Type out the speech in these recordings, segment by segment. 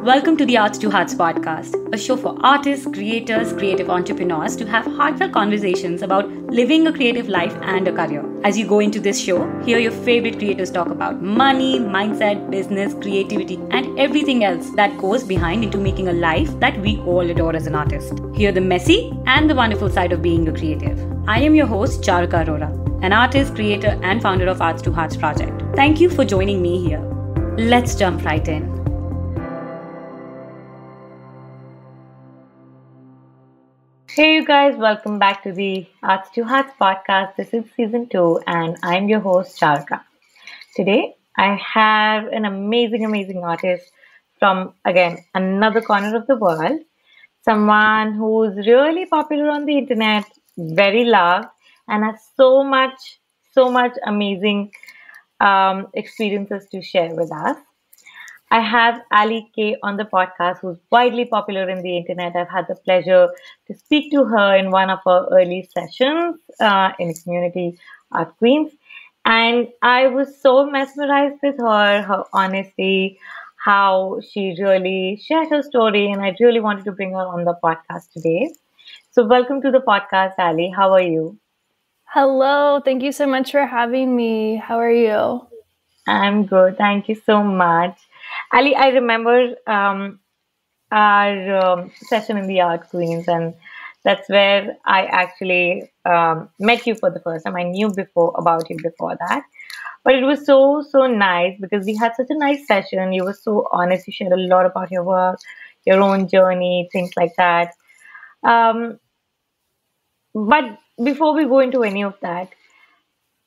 Welcome to the Arts to Hearts podcast, a show for artists, creators, creative entrepreneurs to have heartfelt conversations about living a creative life and a career. As you go into this show, hear your favorite creators talk about money, mindset, business, creativity, and everything else that goes behind into making a life that we all adore as an artist. Hear the messy and the wonderful side of being a creative. I am your host, Charka Arora, an artist, creator, and founder of Arts to Hearts project. Thank you for joining me here. Let's jump right in. Hey you guys, welcome back to the Arts to Hearts podcast. This is season 2 and I'm your host Charka. Today I have an amazing artist from, again, another corner of the world. Someone who's really popular on the internet, very loved, and has so much amazing experiences to share with us. I have Alli Koch on the podcast, who's widely popular in the internet. I've had the pleasure to speak to her in one of her early sessions in Community Art Queens. And I was so mesmerized with her honesty, how she really shared her story. And I really wanted to bring her on the podcast today. So welcome to the podcast, Alli. How are you? Hello. Thank you so much for having me. How are you? I'm good. Thank you so much. Alli, I remember our session in the Art Queens, and that's where I actually met you for the first time. I knew about you before that, but it was so nice because we had such a nice session. You were so honest. You shared a lot about your work, your own journey, things like that. But before we go into any of that,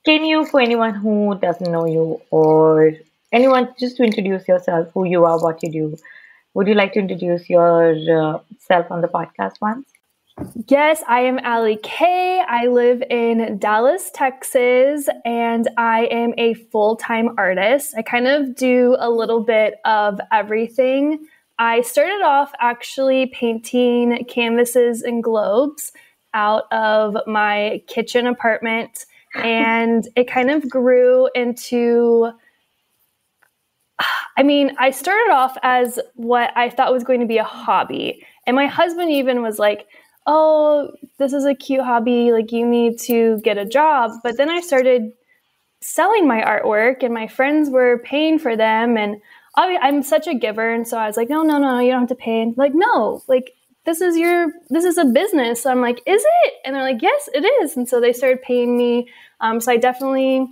can you, for anyone who doesn't know you or anyone, just to introduce yourself, who you are, what you do, would you like to introduce yourself on the podcast once? Yes, I am Alli Koch. I live in Dallas, Texas, and I am a full-time artist. I kind of do a little bit of everything. I started off actually painting canvases and globes out of my kitchen apartment. And it kind of grew into, I started off as what I thought was going to be a hobby. And my husband even was like, oh, this is a cute hobby. Like, you need to get a job. But then I started selling my artwork and my friends were paying for them. And I'm such a giver. And so I was like, no, you don't have to pay. And like, no, like, this is a business. So I'm like, is it? And they're like, yes, it is. And so they started paying me. So I definitely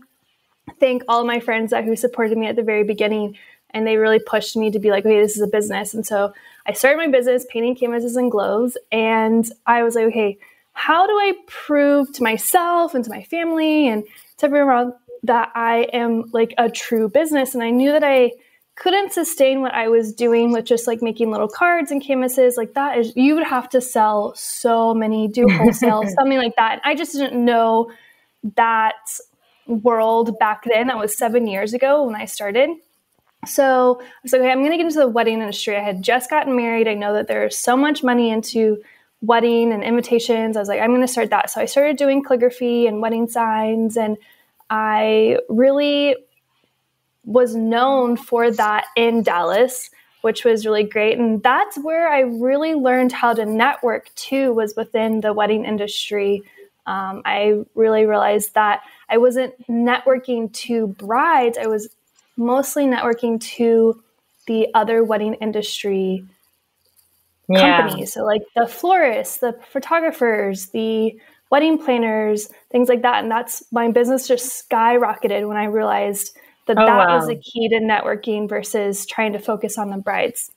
thank all of my friends who supported me at the very beginning. And they really pushed me to be like, okay, this is a business. And so I started my business painting canvases and globes. And I was like, okay, how do I prove to myself and to my family and to everyone around that I am like a true business? And I knew that I couldn't sustain what I was doing with just like making little cards and canvases like that. You would have to sell so many, do wholesale, something like that. And I just didn't know that world back then. That was 7 years ago when I started. So I was like, okay, I'm going to get into the wedding industry. I had just gotten married. I know that there's so much money into wedding and invitations. I was like, I'm going to start that. So I started doing calligraphy and wedding signs. And I really was known for that in Dallas, which was really great. And that's where I really learned how to network too, was within the wedding industry. I really realized that I wasn't networking to brides. I was mostly networking to the other wedding industry companies. So like the florists, the photographers, the wedding planners, things like that. And that's, my business just skyrocketed when I realized that was the key to networking versus trying to focus on the brides.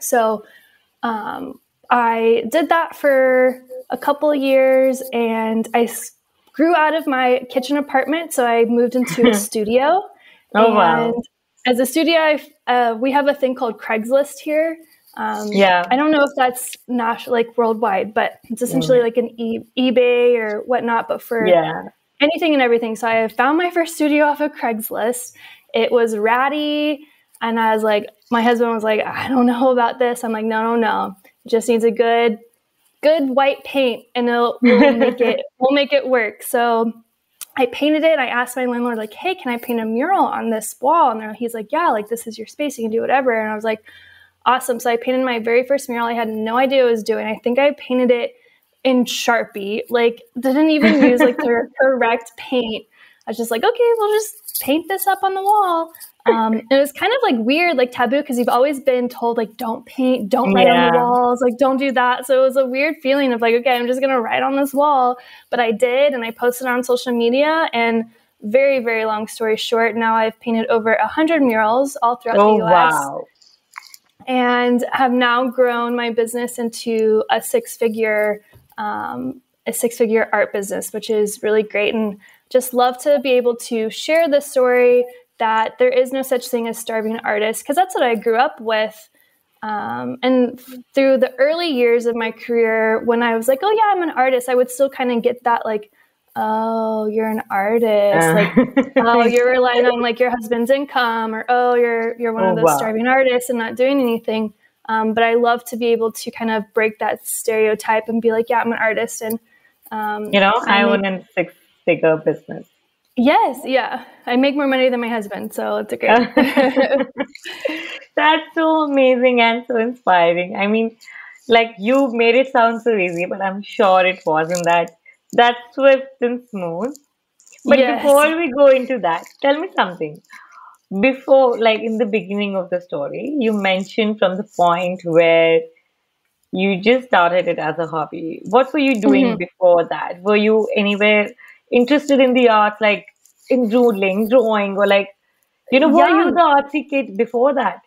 So I did that for a couple of years and I grew out of my kitchen apartment. So I moved into a studio. As a studio, we have a thing called Craigslist here. I don't know if that's not like worldwide, but it's essentially like an eBay or whatnot, but for anything and everything. So I found my first studio off of Craigslist. It was ratty. And I was like, my husband was like, I don't know about this. I'm like, no. It just needs a good white paint and we'll make it work. So I painted it. I asked my landlord, like, hey, can I paint a mural on this wall? And he's like, yeah, like this is your space. You can do whatever. And I was like, awesome. So I painted my very first mural. I had no idea what I was doing. I think I painted it in Sharpie, like didn't even use like the correct paint. I was just like, okay, we'll just paint this up on the wall. It was kind of like weird, like taboo, because you've always been told like, don't paint, don't write on the walls, like don't do that. So it was a weird feeling of like, okay, I'm just going to write on this wall. But I did, and I posted on social media, and very, very long story short, now I've painted over 100 murals all throughout the US. Wow. And have now grown my business into a six-figure art business, which is really great. And just love to be able to share the story that there is no such thing as starving artists, because that's what I grew up with. And through the early years of my career, when I was like, oh yeah, I'm an artist, I would still kind of get that like, oh, you're an artist, like, oh, you're relying on like your husband's income, or oh, you're one of those starving artists and not doing anything. But I love to be able to kind of break that stereotype and be like, yeah, I'm an artist. And, I own a six-figure business. Yes. Yeah. I make more money than my husband. So it's a great. That's so amazing and so inspiring. I mean, like you made it sound so easy, but I'm sure it wasn't that swift and smooth. But before we go into that, tell me something. Before, like in the beginning of the story, you mentioned from the point where you just started it as a hobby. What were you doing before that? Were you anywhere interested in the arts, like in doodling, drawing, or like, were you the artsy kid before that?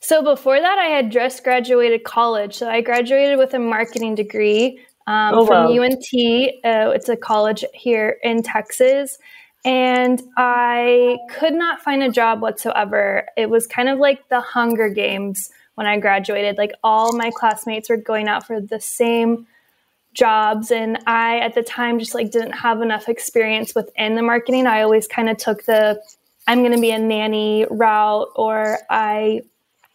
So before that, I had just graduated college. So I graduated with a marketing degree from UNT. It's a college here in Texas. And I could not find a job whatsoever. It was kind of like the Hunger Games when I graduated. Like all my classmates were going out for the same jobs. And I, at the time, just like didn't have enough experience within the marketing. I always kind of took I'm going to be a nanny route, or I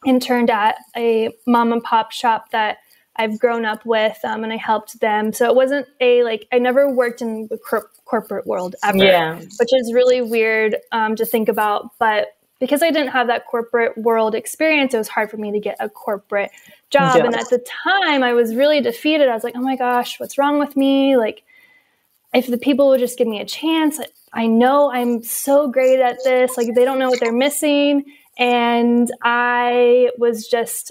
interned at a mom and pop shop that I've grown up with, and I helped them. So it wasn't I never worked in the corporate world ever, which is really weird to think about. But because I didn't have that corporate world experience, it was hard for me to get a corporate job. And at the time, I was really defeated. I was like, oh my gosh, what's wrong with me? Like, if the people would just give me a chance, I know I'm so great at this. Like, they don't know what they're missing. And I was just,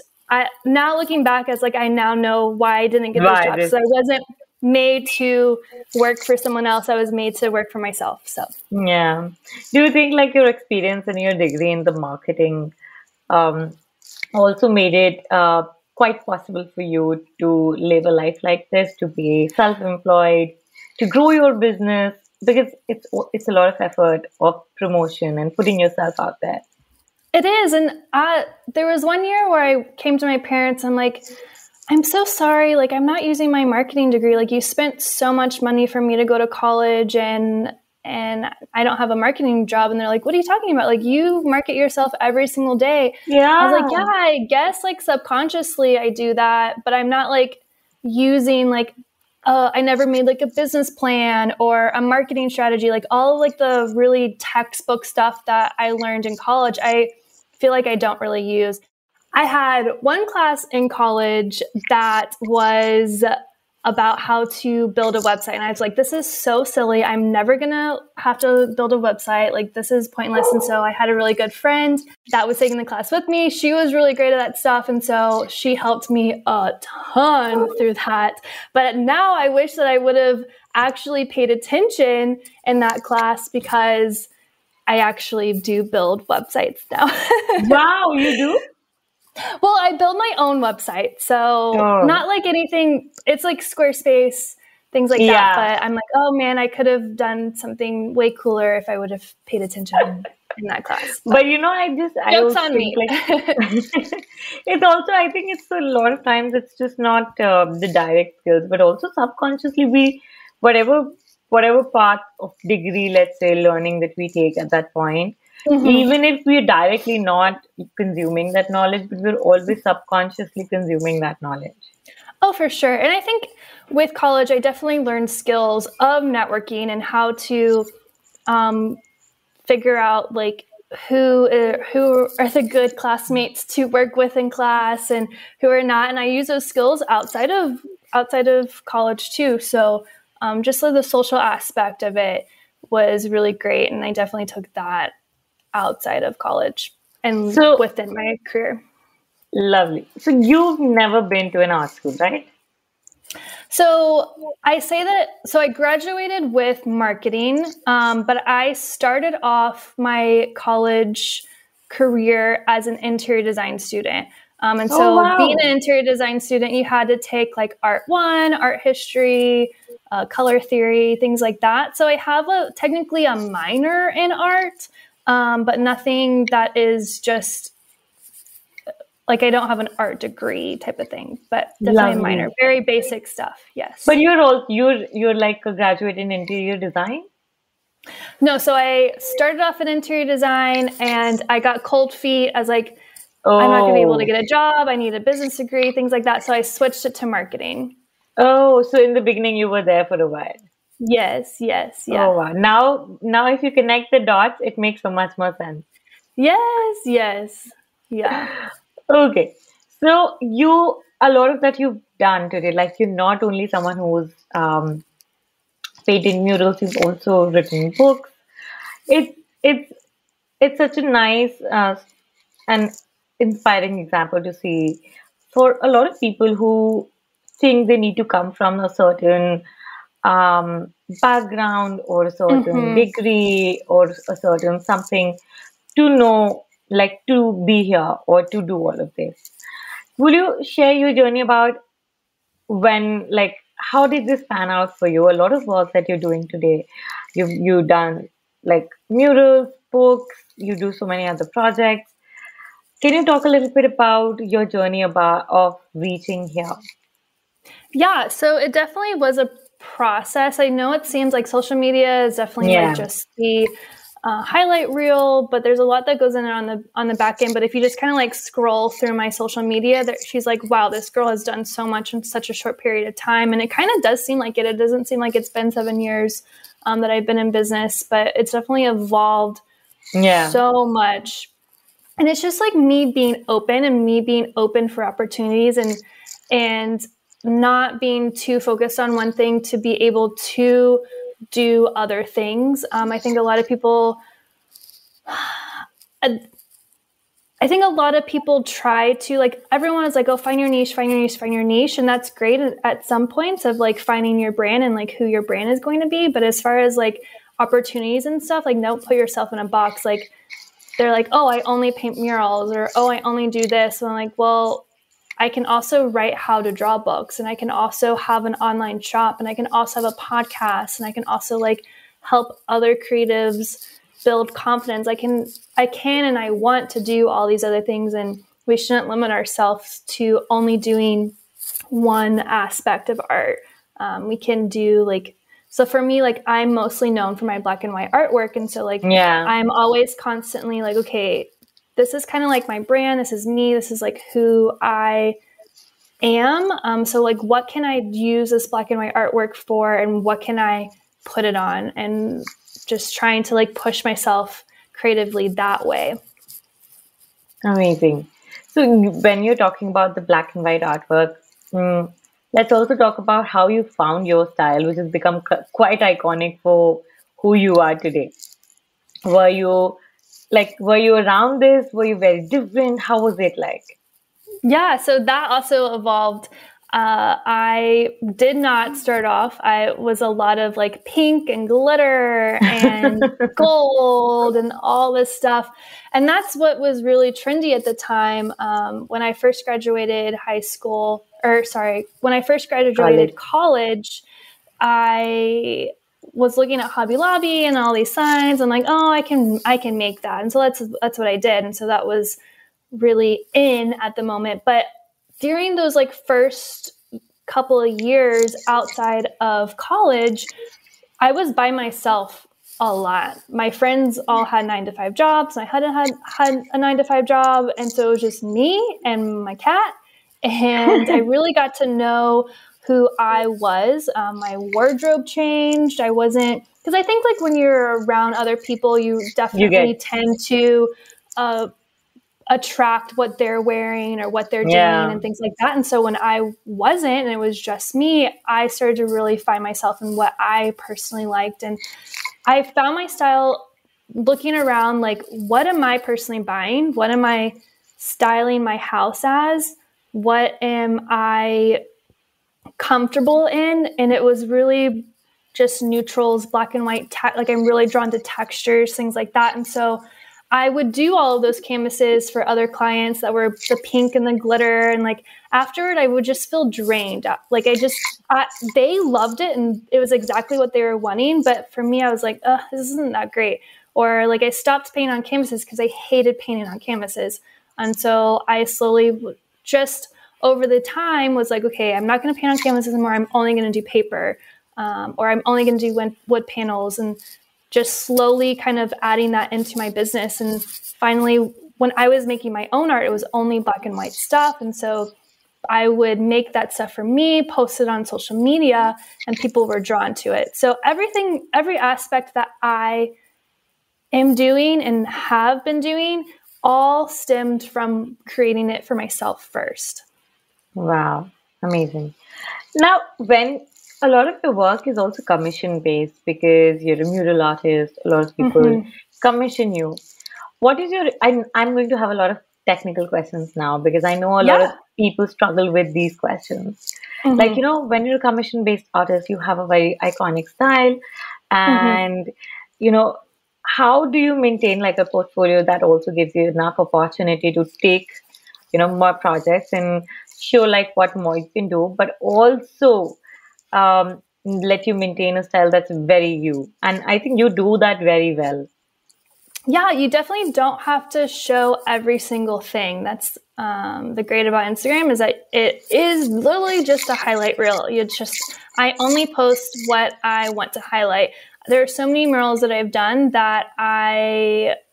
now looking back, as like, I now know why I didn't get those jobs. So I wasn't made to work for someone else. I was made to work for myself. So, yeah. Do you think like your experience and your degree in the marketing also made it quite possible for you to live a life like this, to be self-employed, to grow your business? Because it's a lot of effort of promotion and putting yourself out there. It is. And there was one year where I came to my parents. I'm like, I'm so sorry. Like, I'm not using my marketing degree. Like, you spent so much money for me to go to college, and I don't have a marketing job. And they're like, what are you talking about? Like, you market yourself every single day. Yeah. I was like, yeah, I guess like subconsciously I do that, but I'm not like using like, I never made like a business plan or a marketing strategy, like all of like the really textbook stuff that I learned in college. I feel like I don't really use. I had one class in college that was about how to build a website. And I was like, this is so silly. I'm never going to have to build a website. Like, this is pointless. And so I had a really good friend that was taking the class with me. She was really great at that stuff. And so she helped me a ton through that. But now I wish that I would have actually paid attention in that class, because I actually do build websites now. Wow, you do? Well, I build my own website. So not like anything, it's like Squarespace, things like that. But I'm like, oh man, I could have done something way cooler if I would have paid attention in that class. But I also think like it's also, I think it's a lot of times it's just not the direct skills, but also subconsciously whatever path of degree, let's say, learning that we take at that point, even if we're directly not consuming that knowledge, but we're always subconsciously consuming that knowledge. Oh, for sure. And I think with college, I definitely learned skills of networking and how to figure out like who are the good classmates to work with in class and who are not. And I use those skills outside of college too. So just the social aspect of it was really great. And I definitely took that outside of college and within my career. Lovely. So you've never been to an art school, right? So I say that, so I graduated with marketing, but I started off my college career as an interior design student. And so wow. Being an interior design student, you had to take like Art 1, art history, color theory, things like that. So I have technically a minor in art, but nothing that is just like I don't have an art degree type of thing, but definitely a minor, very basic stuff. Yes. But you're like a graduate in interior design? No, so I started off in interior design and I got cold feet. I was like, I'm not going to be able to get a job. I need a business degree, things like that. So I switched it to marketing. Oh, so in the beginning you were there for a while. Yes, yeah. Oh, wow. Now if you connect the dots, it makes so much more sense. Yes. Yeah. Okay. So a lot of that you've done today, like you're not only someone who's painted murals, you've also written books. It's such a nice and inspiring example to see for a lot of people who think they need to come from a certain background or a certain degree or a certain something to know, like to be here or to do all of this. Will you share your journey about how did this pan out for you? A lot of work that you're doing today, you've done like murals, books, you do so many other projects. Can you talk a little bit about your journey of reaching here? Yeah, so it definitely was a process. I know it seems like social media is definitely like just the highlight reel, but there's a lot that goes in on the back end. But if you just kind of like scroll through my social media, she's like, wow, this girl has done so much in such a short period of time. And it kind of does seem like it. It doesn't seem like it's been 7 years that I've been in business, but it's definitely evolved so much. And it's just like me being open for opportunities and not being too focused on one thing to be able to do other things. I think a lot of people try to, like, everyone is like, oh, find your niche. And that's great at some points of like finding your brand and like who your brand is going to be. But as far as like opportunities and stuff, like, don't put yourself in a box. Like, they're like, oh, I only paint murals, or, oh, I only do this. And I'm like, well, I can also write how to draw books, and I can also have an online shop, and I can also have a podcast, and I can also like help other creatives build confidence. I can and I want to do all these other things, and we shouldn't limit ourselves to only doing one aspect of art. We can do like, so for me, like, I'm mostly known for my black and white artwork. And so like, I'm always constantly like, okay, this is kind of like my brand. This is me. This is like who I am. So like, what can I use this black and white artwork for, and what can I put it on? And just trying to like push myself creatively that way. Amazing. So when you're talking about the black and white artwork, let's also talk about how you found your style, which has become quite iconic for who you are today. Were you around this? Were you very different? How was it like? Yeah, so that also evolved. I did not start off. I was a lot of like pink and glitter and gold and all this stuff. And that's what was really trendy at the time. When I first graduated college, I was looking at Hobby Lobby and all these signs. I'm like, oh, I can make that. And so that's what I did. And so that was really in at the moment. But during those like first couple of years outside of college, I was by myself a lot. My friends all had 9-to-5 jobs. I hadn't had a 9-to-5 job. And so it was just me and my cat. And I really got to know who I was. My wardrobe changed. I wasn't, because I think like when you're around other people, you definitely tend to attract what they're wearing or what they're doing and things like that. And so when I wasn't, and it was just me, I started to really find myself in what I personally liked. And I found my style looking around, like, what am I personally buying? What am I styling my house as? What am I comfortable in? And it was really just neutrals, black and white, like I'm really drawn to textures, things like that. And so I would do all of those canvases for other clients that were the pink and the glitter. And like afterward, I would just feel drained. Like they loved it and it was exactly what they were wanting. But for me, I was like, this isn't that great. Or like I stopped painting on canvases because I hated painting on canvases. And so I slowly just over the time was like, okay, I'm not going to paint on canvases anymore. I'm only going to do paper, or I'm only going to do wood panels, and just slowly kind of adding that into my business. And finally, when I was making my own art, it was only black and white stuff. And so I would make that stuff for me, post it on social media, and people were drawn to it. So every aspect that I am doing and have been doing all stemmed from creating it for myself first. Wow, amazing. Now, when a lot of your work is also commission based because you're a mural artist, a lot of people commission you. What is your, I'm going to have a lot of technical questions now because I know a lot of people struggle with these questions. Like, when you're a commission based artist, you have a very iconic style. And, how do you maintain like a portfolio that also gives you enough opportunity to take, more projects and show like what more you can do, but also let you maintain a style that's very you. And I think you do that very well. Yeah, you definitely don't have to show every single thing. That's the great about Instagram is that it is literally just a highlight reel. I only post what I want to highlight. There are so many murals that I've done that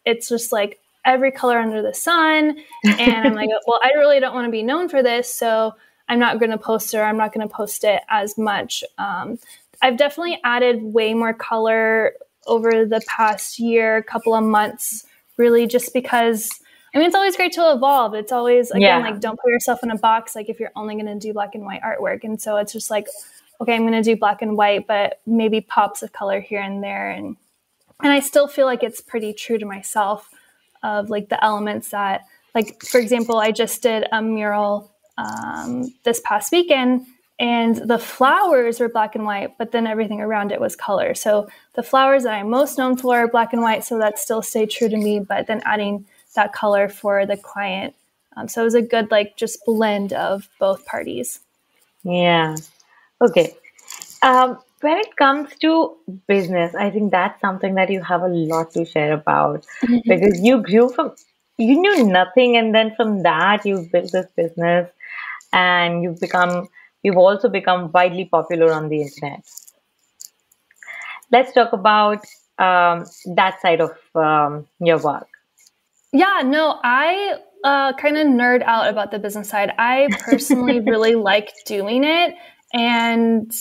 it's just like every color under the sun. And I'm like, well, I really don't want to be known for this. So I'm not going to post it, or I'm not going to post it as much. I've definitely added way more color over the past year, couple of months, really just because, it's always great to evolve. It's always, again, like, don't put yourself in a box, like if you're only going to do black and white artwork. And so it's just like, okay, I'm going to do black and white, but maybe pops of color here and there. And I still feel like it's pretty true to myself of like the elements that, like, for example, I just did a mural this past weekend, and the flowers were black and white, but then everything around it was color. So the flowers that I'm most known for are black and white, so that still stayed true to me, but then adding that color for the client. So it was a good, like, just blend of both parties. Yeah. Okay. When it comes to business, I think that's something that you have a lot to share about because you you knew nothing, and then from that you built this business, and you've also become widely popular on the internet. Let's talk about that side of your work. Yeah, no, I kind of nerd out about the business side. I personally really like doing it. And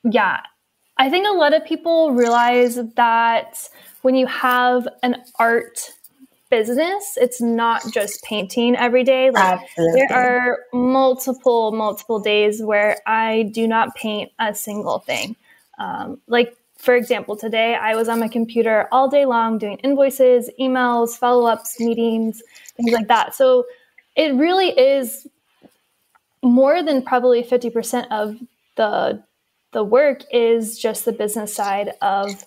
yeah, I think a lot of people realize that when you have an art business, it's not just painting every day. Like, Absolutely. there are multiple days where I do not paint a single thing. Like, for example, today I was on my computer all day long doing invoices, emails, follow-ups, meetings, things like that. So it really is more than probably 50% of the work is just the business side of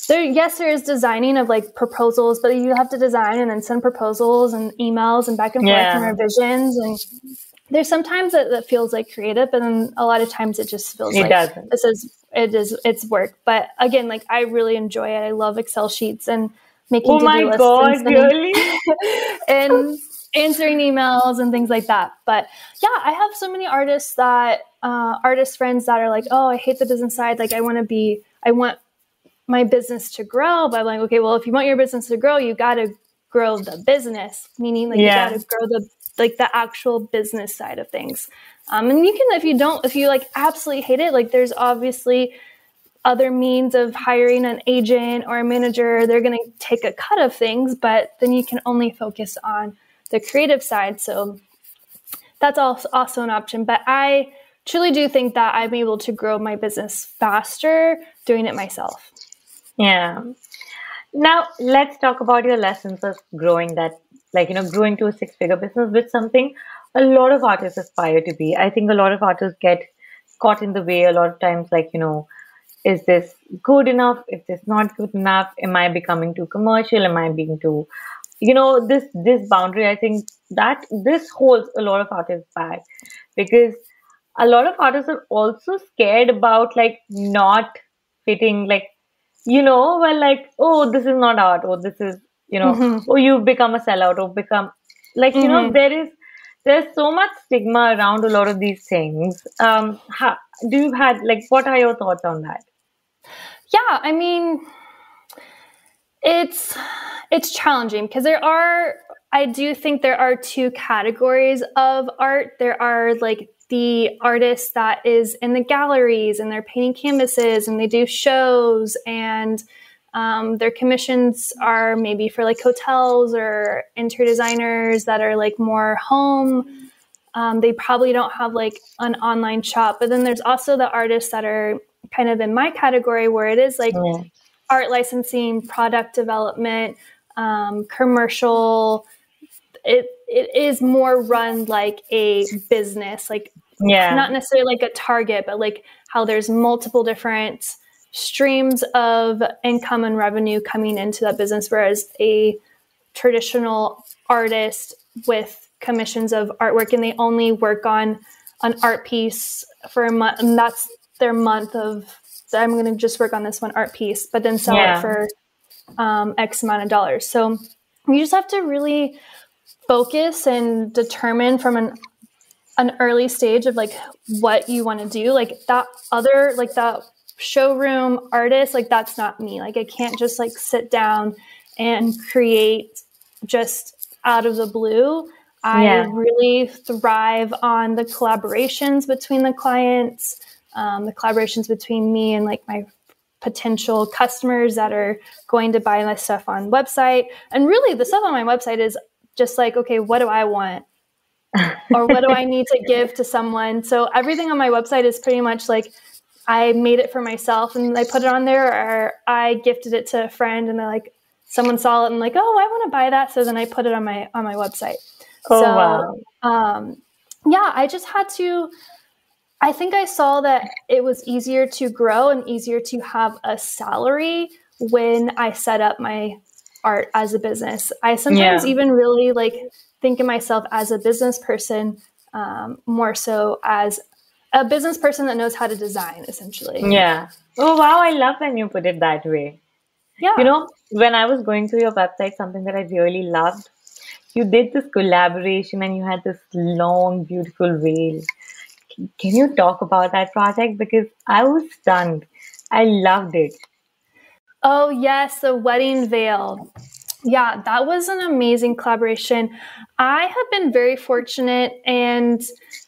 there. Yes, there is designing of like proposals, but you have to design and then send proposals and emails and back and forth and revisions. And there's sometimes that feels like creative, but then a lot of times it just feels it's work. But again, like, I really enjoy it. I love Excel sheets and making to-do lists. Oh my God, really? And answering emails and things like that. But yeah, I have so many artist friends that are like, oh, I hate the business side. Like, I want my business to grow. But I'm like, okay, well, if you want your business to grow, you got to grow the business, meaning like you got to grow the actual business side of things. And you can, if you like absolutely hate it, like there's obviously other means of hiring an agent or a manager. They're going to take a cut of things, but then you can only focus on the creative side. So that's also an option. But I truly do think that I'm able to grow my business faster doing it myself. Yeah. Now, let's talk about your lessons of growing that, like, growing to a six-figure business, which something a lot of artists aspire to be. I think a lot of artists get caught in the way a lot of times, like, is this good enough? Is this not good enough? Am I becoming too commercial? Am I being too, this boundary? I think that this holds a lot of artists back because a lot of artists are also scared about like not fitting, like, well, like, oh, this is not art, or this is, Mm-hmm. oh, you become a sellout, or become like, Mm-hmm. there's so much stigma around a lot of these things. Do you had like, what are your thoughts on that? Yeah, I mean, it's challenging because I do think there are two categories of art. There are like the artist that is in the galleries and they're painting canvases and they do shows, and their commissions are maybe for like hotels or interior designers that are like more home. They probably don't have like an online shop. But then there's also the artists that are kind of in my category where it is like Yeah. art licensing, product development, commercial. It is more run like a business, like Yeah. not necessarily like a Target, but like how there's multiple different streams of income and revenue coming into that business, whereas a traditional artist with commissions of artwork and they only work on an art piece for a month, and that's their month of, I'm going to just work on this one art piece, but then sell it Yeah. for X amount of dollars. So you just have to really focus and determine from an early stage of like what you want to do. Like that showroom artist, like that's not me. Like I can't just like sit down and create just out of the blue. I Yeah. really thrive on the collaborations between the clients, the collaborations between me and like my potential customers that are going to buy my stuff on website. And really the stuff on my website is just like, okay, what do I want? Or what do I need to give to someone? So everything on my website is pretty much like I made it for myself and I put it on there, or I gifted it to a friend and they're like, someone saw it and like, oh, I want to buy that. So then I put it on my website. Oh, So wow. yeah, I think I saw that it was easier to grow and easier to have a salary when I set up my art as a business. I sometimes Yeah. even really like think of myself as a business person, more so as a business person that knows how to design, essentially. Yeah. Oh, wow. I love when you put it that way. Yeah. When I was going through your website, something that I really loved, you did this collaboration and you had this long, beautiful veil. Can you talk about that project? Because I was stunned. I loved it. Oh, yes, the wedding veil. Yeah, that was an amazing collaboration. I have been very fortunate, and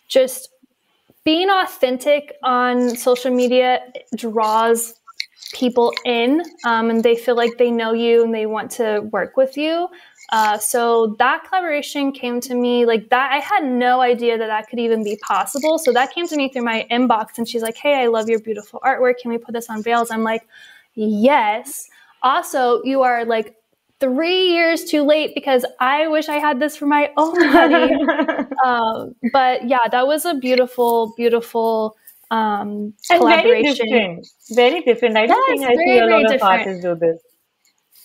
just being authentic on social media draws people in, and they feel like they know you and they want to work with you. So that collaboration came to me like that. I had no idea that that could even be possible. So that came to me through my inbox, and she's like, "Hey, I love your beautiful artwork. Can we put this on veils?" I'm like, "Yes." Also, you are like 3 years too late because I wish I had this for my own wedding. But yeah, that was a beautiful, beautiful And very collaboration. different. Very different. I don't think Yes, I see very, a very lot of different. artists do this.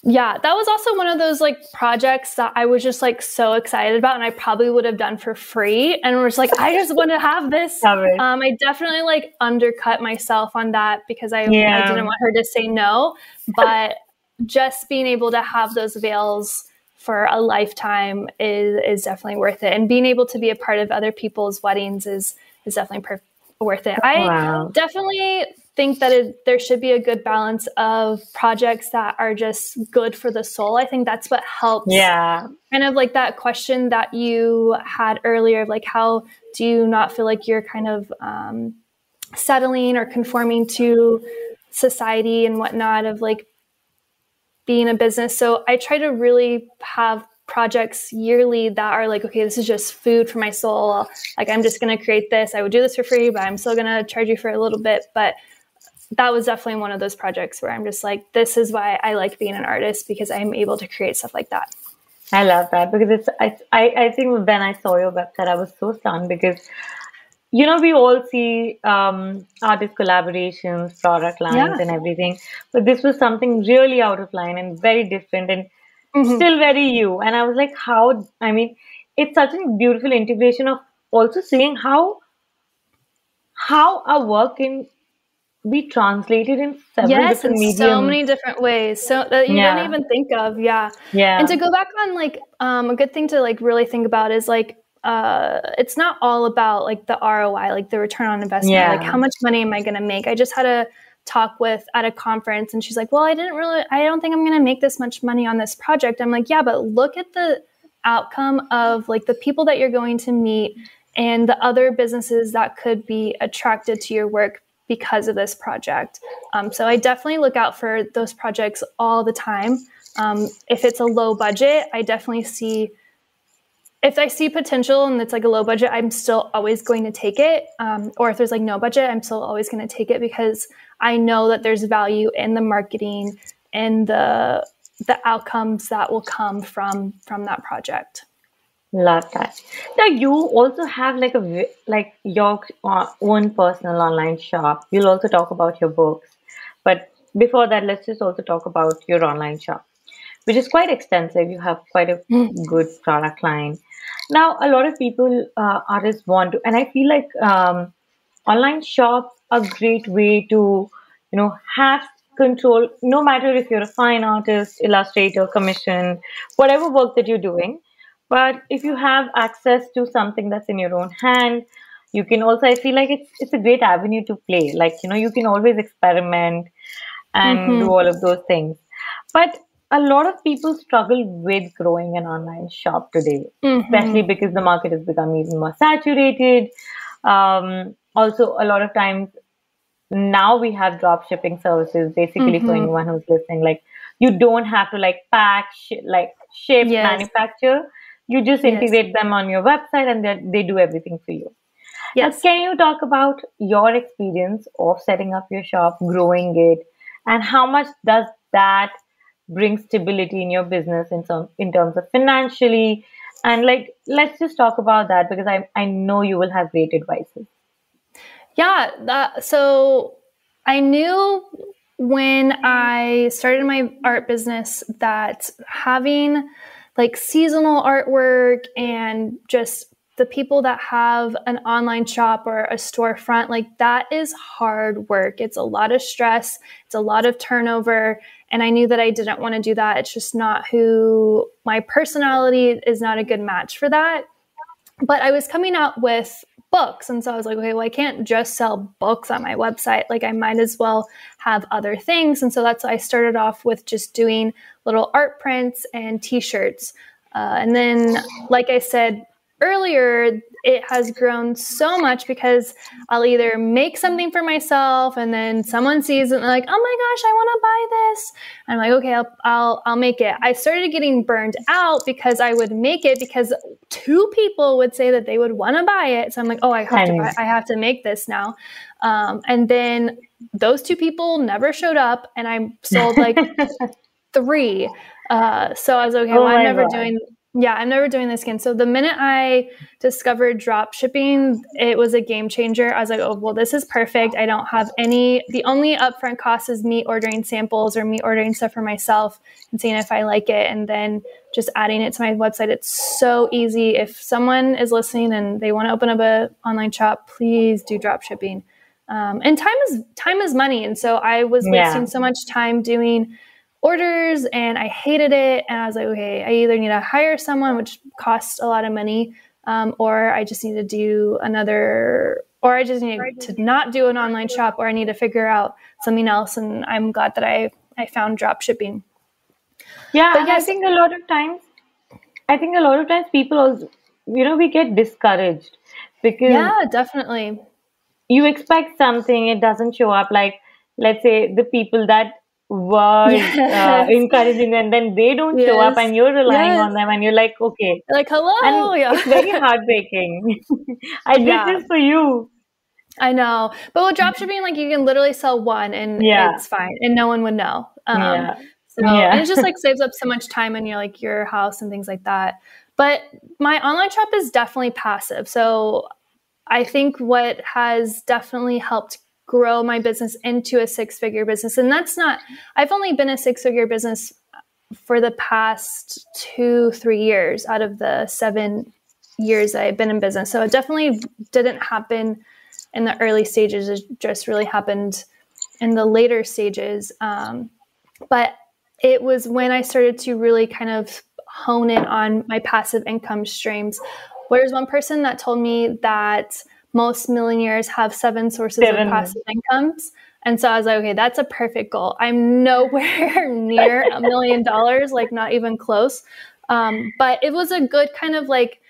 Yeah, that was also one of those like projects that I was just like so excited about, and I probably would have done for free. And was like, I just want to have this. Love it. I definitely like undercut myself on that because I didn't Yeah. want her to say no. But just being able to have those veils for a lifetime is definitely worth it. And being able to be a part of other people's weddings is definitely worth it. I Wow. definitely think that there should be a good balance of projects that are just good for the soul. I think that's what helps. Yeah. Kind of like that question that you had earlier, of like, how do you not feel like you're kind of settling or conforming to society and whatnot of like being a business. So I try to really have projects yearly that are like, okay, this is just food for my soul. Like, I'm just going to create this. I would do this for free, but I'm still going to charge you for a little bit. But that was definitely one of those projects where I'm just like, this is why I like being an artist, because I'm able to create stuff like that. I love that because I think when I saw your website, I was so stunned because, we all see artist collaborations, product lines, Yeah. and everything, but this was something really out of line and very different and Mm-hmm. still very you. And I was like, how? I mean, it's such a beautiful integration of also seeing how our work can be translated in several Yes, in different so mediums. many different ways. So that you don't Yeah, even think of. Yeah. And yeah, to go back on like a good thing to like really think about is like it's not all about like the ROI, like the return on investment, like yeah, how much money am I going to make? I just had a talk with at a conference and she's like, "Well, I don't think I'm going to make this much money on this project." I'm like, "Yeah, but look at the outcome of like the people that you're going to meet and the other businesses that could be attracted to your work because of this project." So I definitely look out for those projects all the time. If it's a low budget, I definitely see, if I see potential and it's like a low budget, I'm still always going to take it. Or if there's like no budget, I'm still always going to take it because I know that there's value in the marketing and the outcomes that will come from that project. love that. Now you also have like like your own personal online shop. You'll also talk about your books, but before that, let's just also talk about your online shop, which is quite extensive. You have quite a good product line. Now, a lot of people, artists want to, and I feel like online shops are a great way to, have control, no matter if you're a fine artist, illustrator, commission, whatever work that you're doing. But if you have access to something that's in your own hand, you can also, I feel like it's a great avenue to play. Like, you can always experiment and do Mm-hmm. all of those things. But a lot of people struggle with growing an online shop today, especially Mm-hmm. because the market has become even more saturated. Also, a lot of times now we have drop shipping services basically for Mm-hmm. anyone who's listening. Like, you don't have to like pack, ship, Yes. manufacture. You just Yes. integrate them on your website and they do everything for you. Now, Yes. can you talk about your experience of setting up your shop, growing it, and how much does that bring stability in your business in terms of financially? And like, let's just talk about that because I know you will have great advices. Yeah, so I knew when I started my art business that having like seasonal artwork and just the people that have an online shop or a storefront, like that is hard work. It's a lot of stress, it's a lot of turnover. And I knew that I didn't want to do that. It's just not who my personality is, not a good match for that. But I was coming out with books. And so I was like, okay, well, I can't just sell books on my website. Like, I might as well have other things. And so that's why I started off with just doing little art prints and t-shirts. And then, like I said earlier, it has grown so much because I'll either make something for myself and then someone sees it and they're like, oh my gosh, I want to buy this. And I'm like, okay, I'll make it. I started getting burned out because I would make it because two people would say that they would want to buy it. So I'm like, oh, I mean, I have to make this now. And then those two people never showed up and I sold like three. So I was okay, oh well, my God. I'm never doing this again. So the minute I discovered drop shipping, it was a game changer. I was like, oh, well, this is perfect. I don't have the only upfront cost is me ordering samples or me ordering stuff for myself and seeing if I like it. And then just adding it to my website. It's so easy. If someone is listening and they want to open up an online shop, please do drop shipping. And time is money. And so I was Yeah. wasting so much time doing orders and I hated it. And I was like, okay, I either need to hire someone, which costs a lot of money, or I just need to do another or I just need to not do an online shop, or I need to figure out something else. And I'm glad that I found drop shipping. Yeah, But and yes, I think a lot of times people also, we get discouraged because yeah, definitely. you expect something, it doesn't show up. Like, let's say the people that were Yes, encouraging, and then they don't show up, yes, and you're relying yes. on them, and you're like, okay. Like, hello, And yeah. it's very heartbreaking. I did Yeah, this for you. I know. But with drop shipping, like you can literally sell one and Yeah, it's fine and no one would know. yeah, And it yeah. just like saves up so much time in your house and things like that. But my online shop is definitely passive. So I think what has definitely helped grow my business into a 6-figure business, and I've only been a 6-figure business for the past 2-3 years out of the 7 years that I've been in business. So it definitely didn't happen in the early stages. It just really happened in the later stages. But it was when I started to really kind of hone in on my passive income streams. There's one person that told me that most millionaires have 7 sources of Seven. passive incomes. And so I was like, okay, that's a perfect goal. I'm nowhere near $1 million, like not even close. But it was a good kind of like,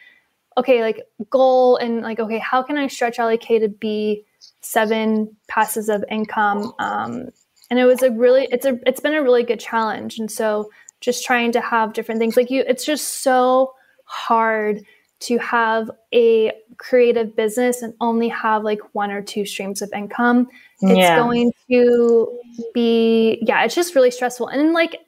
okay, like goal and like, okay, how can I stretch Alli K to be 7 passes of income? And it was it's been a really good challenge. And so just trying to have different things it's just so hard to have a creative business and only have like 1 or 2 streams of income. It's Yeah, going to be, yeah, it's just really stressful. And like,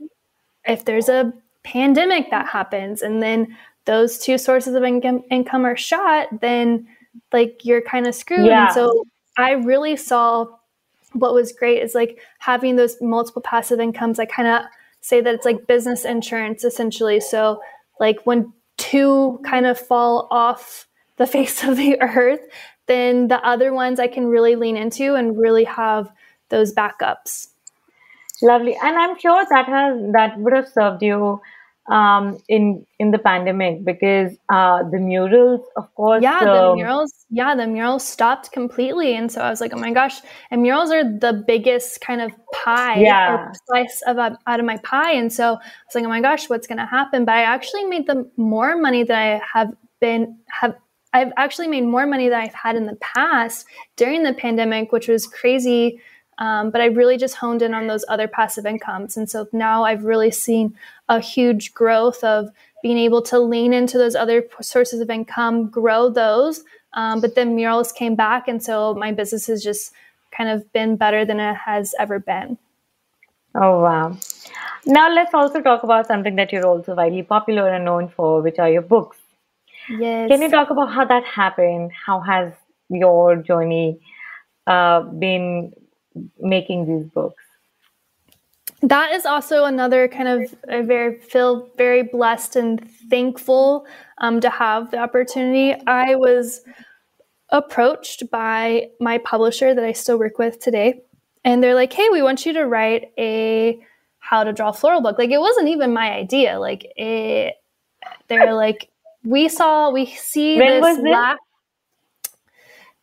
if there's a pandemic that happens and then those 2 sources of income are shot, then like you're kind of screwed. And yeah. so I really saw what was great is like having those multiple passive incomes. I kind of say that it's like business insurance essentially. So like when 2 kind of fall off the face of the earth, then the other ones I can really lean into and really have those backups. Lovely. And I'm sure that would have served you in the pandemic because the murals, of course, The murals stopped completely. And so I was like, oh my gosh. And murals are the biggest kind of pie or yeah, slice out of my pie. And so I was like, oh my gosh, what's going to happen? But I actually made more money than I've actually made more money than I've had in the past during the pandemic, which was crazy. But I really just honed in on those other passive incomes. And so now I've really seen a huge growth of being able to lean into those other sources of income, grow those. But then murals came back. And so my business has just kind of been better than it has ever been. oh wow. Now let's also talk about something that you're also widely popular and known for, which are your books. Can you Yes. talk about how that happened? How has your journey been making these books? That is also another kind of feel very blessed and thankful to have the opportunity. I was approached by my publisher that I still work with today, and they're like, "Hey, we want you to write a how to draw floral book." Like it wasn't even my idea. They're like, we see When this was this? lack.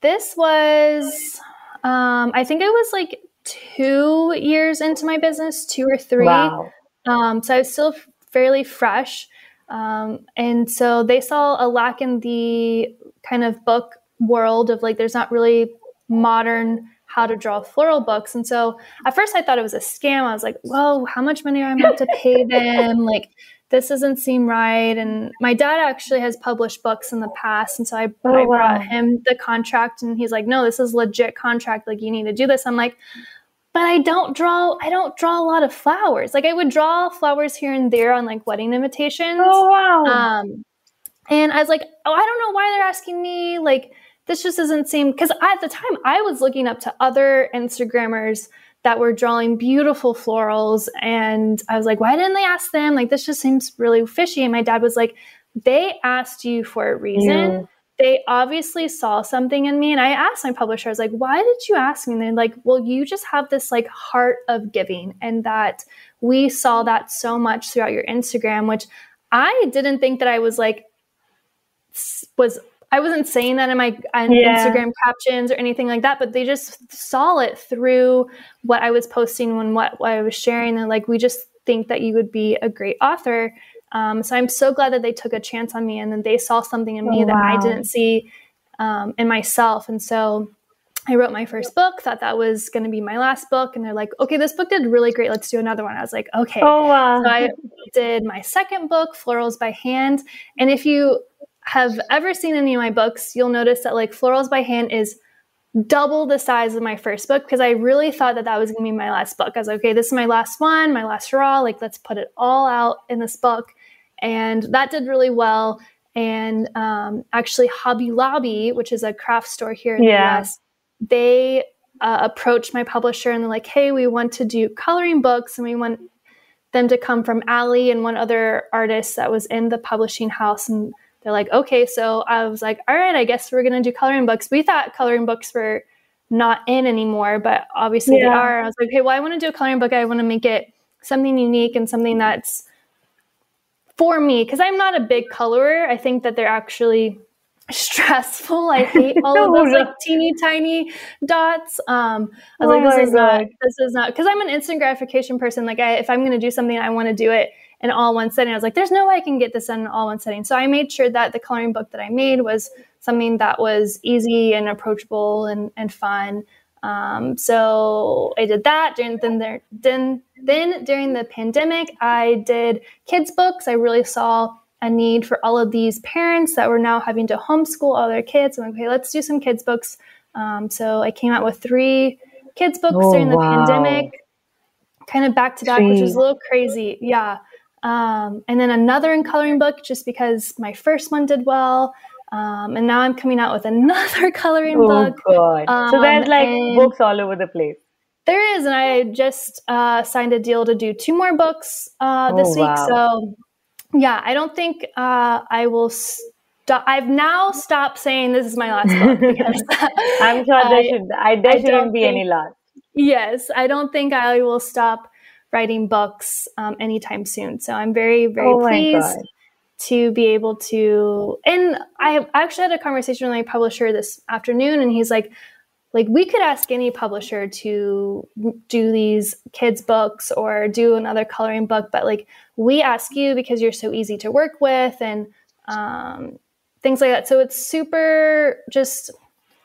This was, I think it was like 2 years into my business, 2 or 3. Wow. So I was still fairly fresh. And so they saw a lack in the kind of book world of like, there's not really modern how to draw floral books. And so at first I thought it was a scam. I was like, whoa, how much money am I going to have to pay them? Like, this doesn't seem right. And my dad actually has published books in the past. And so Oh I brought wow. him the contract and he's like, no, this is legit contract. Like, you need to do this. I'm like, but I don't draw a lot of flowers. Like I would draw flowers here and there on like wedding invitations. Oh wow. And I was like, oh, I don't know why they're asking me. Like, this just doesn't seem, because at the time I was looking up to other Instagrammers that were drawing beautiful florals. And I was like, why didn't they ask them? Like, this just seems really fishy. And my dad was like, they asked you for a reason. You. They obviously saw something in me. And I asked my publisher, I was like, why did you ask me? And they're like, well, you just have this like heart of giving. And that we saw that so much throughout your Instagram, which I didn't think that I was I wasn't saying that in my Yeah. Instagram captions or anything like that, but they just saw it through what I was posting and what I was sharing. And like, we just think that you would be a great author. So I'm so glad that they took a chance on me, and then they saw something in me Oh, that I wow. didn't see in myself. And so I wrote my first book, thought that was going to be my last book. And they're like, okay, this book did really great. Let's do another one. I was like, okay. Oh, So wow. I did my second book, Florals by Hand. And if you have ever seen any of my books, you'll notice that like Florals by Hand is double the size of my first book, because I really thought that that was going to be my last book. I was like, okay, this is my last one, my last hurrah. Like, let's put it all out in this book. And that did really well. And actually, Hobby Lobby, which is a craft store here in the Yeah. US, they approached my publisher and they're like, hey, we want to do coloring books, and we want them to come from Alli and one other artist that was in the publishing house. And they're like, okay. So I was like, all right, I guess we're going to do coloring books. We thought coloring books were not in anymore, but obviously they Yeah. are. I was like, hey, well, I want to do a coloring book. I want to make it something unique and something that's for me, because I'm not a big colorer. I think that they're actually stressful. I hate all of Oh, those like no. teeny tiny dots. I was Oh like, my God. this is not, because I'm an instant gratification person. Like, if I'm going to do something, I want to do it in all one setting. I was like, there's no way I can get this done in all one setting. So I made sure that the coloring book that I made was something that was easy and approachable and fun. So I did that. Then during the pandemic, I did kids books. I really saw a need for all of these parents that were now having to homeschool all their kids. I'm like, okay, let's do some kids books. So I came out with 3 kids books Oh, during the wow. pandemic, kind of back to back, which was 3. a little crazy. Yeah. And then another in coloring book, just because my first one did well. And now I'm coming out with another coloring Oh, book. God. So there's like And books all over the place. there is, and I just signed a deal to do 2 more books Oh, this week. wow. So yeah, I don't think I will stop. I've now stopped saying this is my last book, because I'm sure I there I shouldn't don't be think, any loss. yes, I don't think I will stop writing books anytime soon. So I'm very, very Oh my pleased God. to be able to. And I actually had a conversation with my publisher this afternoon, and he's like, we could ask any publisher to do these kids books or do another coloring book, but like, we ask you because you're so easy to work with, and things like that. So it's super just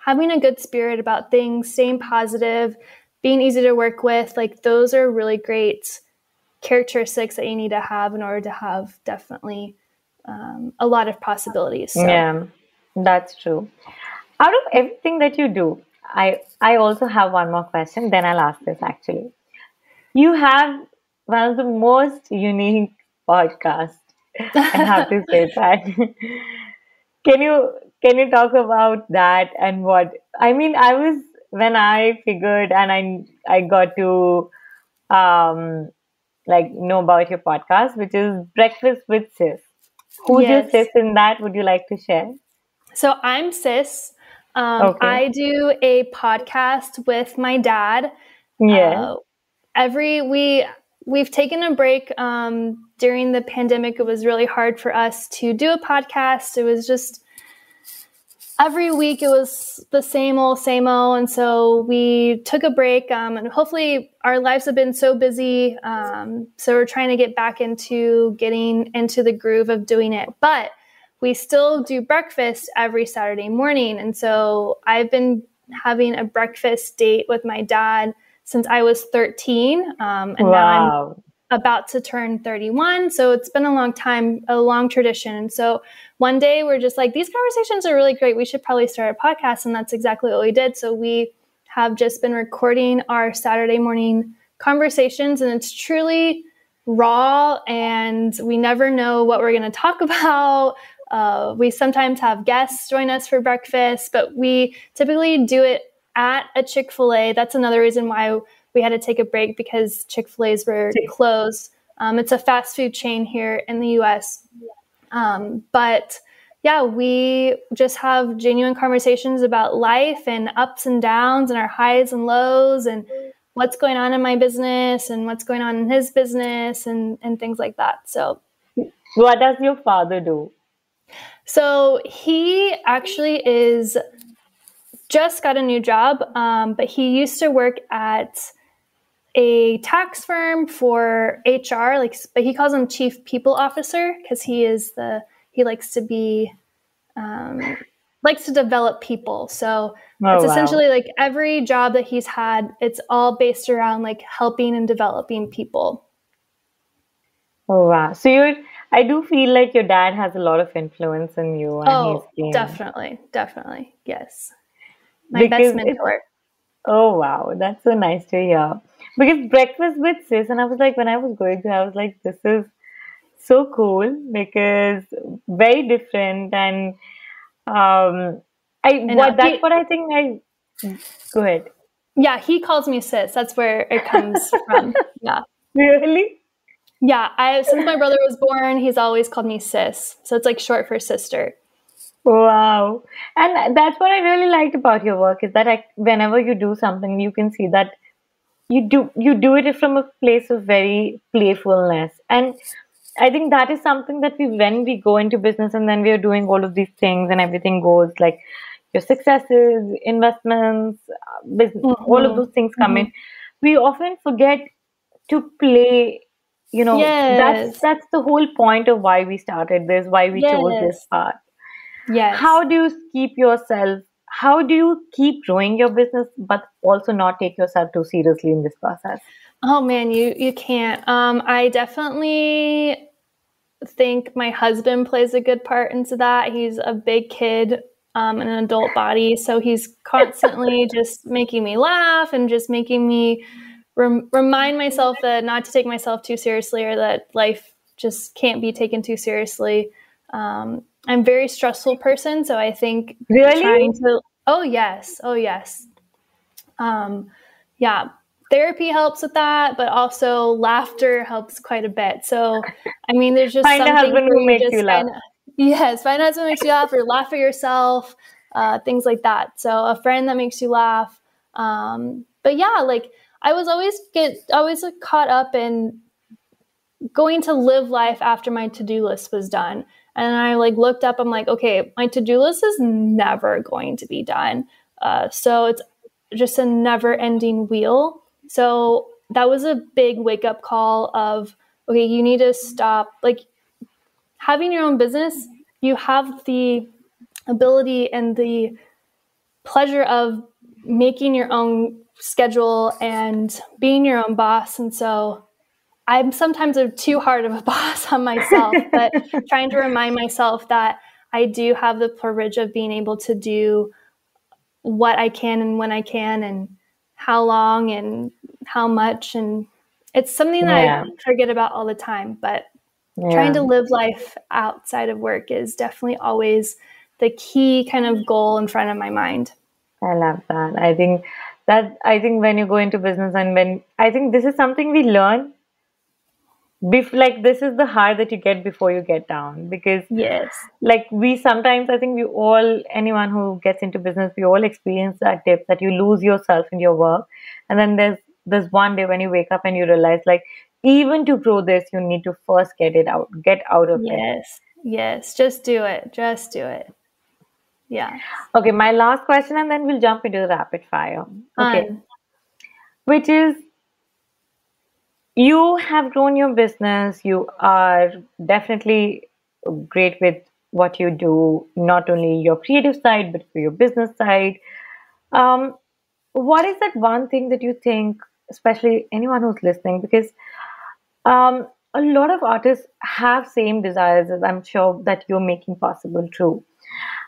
having a good spirit about things, staying positive, being easy to work with. Like, those are really great characteristics that you need to have in order to have definitely a lot of possibilities. So Yeah, that's true. Out of everything that you do, I also have one more question. Then I'll ask this actually. You have one of the most unique podcasts. I have to say that. Can you talk about that and what I mean? I was when I figured and I got to um like know about your podcast, which is Breakfast with Sis. Who's your yes. sis in that? Would you like to share? So I'm Sis. Okay. I do a podcast with my dad. Yes. Uh, we've taken a break during the pandemic. It was really hard for us to do a podcast. It was just every week it was the same old, and so we took a break. And hopefully, our lives have been so busy, so we're trying to get back into getting into the groove of doing it. But we still do breakfast every Saturday morning, and so I've been having a breakfast date with my dad since I was 13, and now I'm Wow. about to turn 31. So it's been a long time, a long tradition. And so one day we're just like, these conversations are really great. We should probably start a podcast. And that's exactly what we did. So we have just been recording our Saturday morning conversations, and it's truly raw, and we never know what we're going to talk about. We sometimes have guests join us for breakfast, but we typically do it at a Chick-fil-A. That's another reason why we had to take a break, because Chick-fil-A's were closed. It's a fast food chain here in the US. But yeah, we just have genuine conversations about life and ups and downs and our highs and lows and what's going on in my business and what's going on in his business and things like that. So What does your father do? So he actually is just got a new job, but he used to work at a tax firm for HR, like, but he calls him chief people officer because he likes to develop people. So Oh it's wow. essentially like every job that he's had, it's all based around like helping and developing people. Oh wow. So I do feel like your dad has a lot of influence in you and he's Oh, been definitely. Yes. My best because it's mentor. oh wow, that's so nice to hear. Because breakfast with sis and I was like when I was going to I was like this is so cool because very different and I I know. what that's what I think I go ahead. Yeah, he calls me sis. That's where it comes from. Yeah. Really? Yeah. Since my brother was born, he's always called me sis. So it's like short for sister. Wow. And that's what I really liked about your work is that whenever you do something, you can see that you do it from a place of very playfulness. And I think that is something that when we go into business and then we are doing all of these things and everything goes like your successes, investments, business, all of Mm-hmm. those things come in. Mm-hmm. We often forget to play. That's Yes. that's the whole point of why we started this, why we chose this Yes. path. Yes. How do you keep yourself? How do you keep growing your business, but also not take yourself too seriously in this process? Oh man, you can't. I definitely think my husband plays a good part into that. He's a big kid in an adult body, so he's constantly just making me laugh and just making me remind myself that not to take myself too seriously or that life just can't be taken too seriously. I'm a very stressful person, so I think Really? trying to. Oh yes, oh yes. Um, yeah, therapy helps with that, but also laughter helps quite a bit. So, I mean, there's just Find a some things husband where who you makes you just laugh. kind of, yes, find out what makes you laugh or laugh at yourself, things like that. So, a friend that makes you laugh. But yeah, like I was always like, caught up in going to live life after my to-do list was done. And I like looked up, I'm like, okay, my to-do list is never going to be done. So it's just a never ending wheel. So that was a big wake up call of, okay, you need to stop. Like having your own business, you have the ability and the pleasure of making your own schedule and being your own boss. And so I'm sometimes too hard of a boss on myself, but trying to remind myself that I do have the privilege of being able to do what I can and when I can and how long and how much. And it's something that I Yeah, forget about all the time, but trying yeah, to live life outside of work is definitely always the key kind of goal in front of my mind. I love that. I think when you go into business and when I think this is something we learn like this is the high that you get before you get down because Yes. like we sometimes I think we all anyone who gets into business we all experience that dip that you lose yourself in your work and then there's one day when you wake up and you realize like even to grow this you need to first get out of it. Yes. Yes. Just do it. Just do it. Yeah. Okay, my last question and then we'll jump into the rapid fire. Okay, Fun. which is you have grown your business. You are definitely great with what you do, not only your creative side, but for your business side. Um, what is that one thing that you think, especially anyone who's listening, because a lot of artists have same desires as I'm sure that you're making possible too.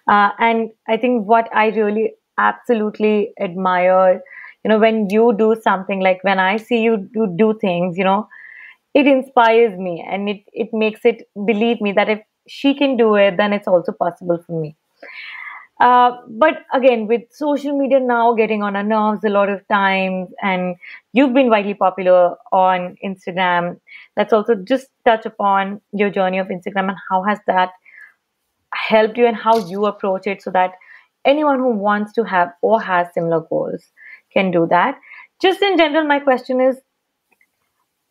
And I think what I really absolutely admire, when you do something like when I see you do things, it inspires me and it makes it believe me that if she can do it, then it's also possible for me. But again, with social media now getting on our nerves a lot of times, and you've been widely popular on Instagram, let's also just touch upon your journey of Instagram and how has that helped you and how you approach it so that anyone who wants to have or has similar goals can do that. Just in general, my question is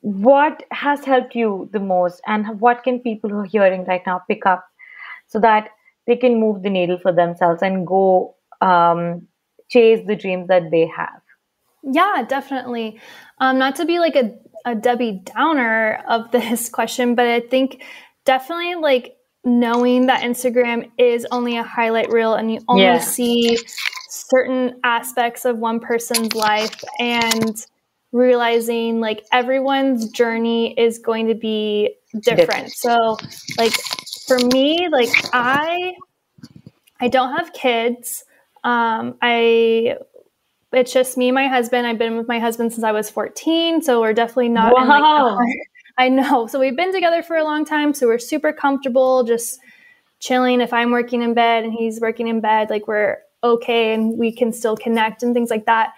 what has helped you the most and what can people who are hearing right now pick up so that they can move the needle for themselves and go chase the dreams that they have. Yeah, definitely. Not to be like a Debbie Downer of this question, but I think definitely like knowing that Instagram is only a highlight reel and you only Yeah, see certain aspects of one person's life, and realizing like everyone's journey is going to be different. different. So like for me, like I don't have kids. I It's just me and my husband. I've been with my husband since I was 14, so we're definitely not in like the Wow. heart. I know. So we've been together for a long time, so we're super comfortable just chilling. If I'm working in bed and he's working in bed, like we're okay and we can still connect and things like that.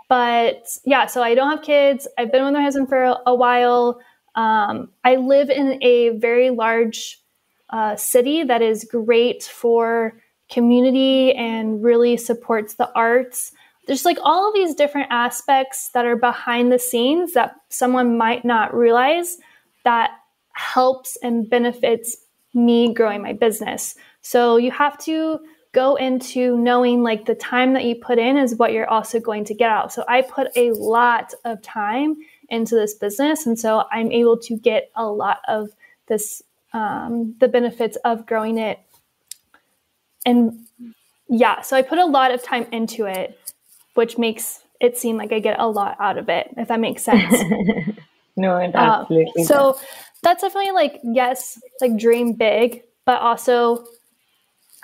But yeah, so I don't have kids. I've been with my husband for a while. I live in a very large city that is great for community and really supports the arts. There's like all of these different aspects that are behind the scenes that someone might not realize that helps and benefits me growing my business. So you have to go into knowing like the time that you put in is what you're also going to get out. So I put a lot of time into this business, and so I'm able to get a lot of this, the benefits of growing it. And yeah, so I put a lot of time into it, which makes it seem like I get a lot out of it, if that makes sense. No, it absolutely So does. that's definitely like, yes, like dream big, but also